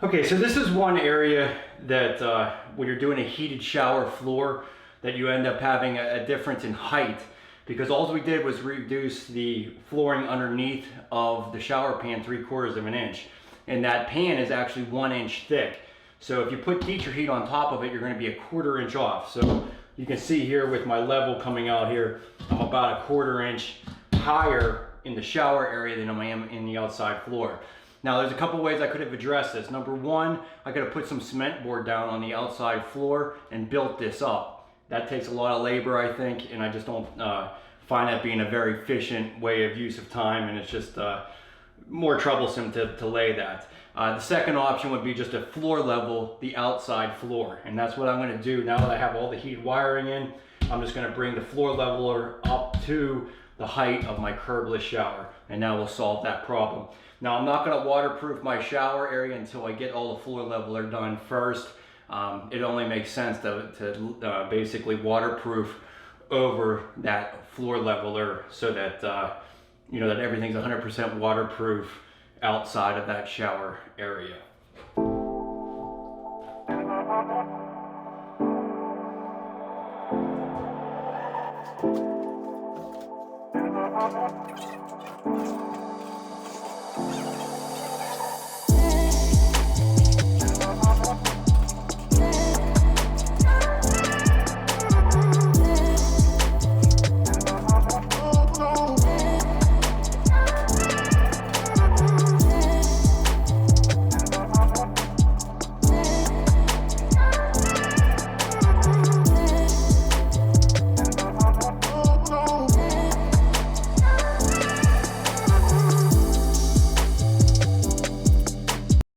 Okay, so this is one area that when you're doing a heated shower floor, that you end up having a difference in height, because all we did was reduce the flooring underneath of the shower pan 3/4 of an inch. And that pan is actually 1 inch thick. So if you put teacher heat on top of it, you're gonna be 1/4 inch off. So you can see here with my level coming out here, I'm about 1/4 inch higher in the shower area than I am in the outside floor. Now there's a couple ways I could have addressed this. Number one, I could have put some cement board down on the outside floor and built this up. That takes a lot of labor, I think, and I just don't find that being a very efficient way of use of time, and it's just more troublesome to lay that. The second option would be just a floor level, the outside floor, and that's what I'm gonna do now that I have all the heated wiring in. I'm just gonna bring the floor leveler up to the height of my curbless shower, and now we'll solve that problem. Now I'm not gonna waterproof my shower area until I get all the floor leveler done first. It only makes sense to basically waterproof over that floor leveler so that you know that everything's 100% waterproof outside of that shower area.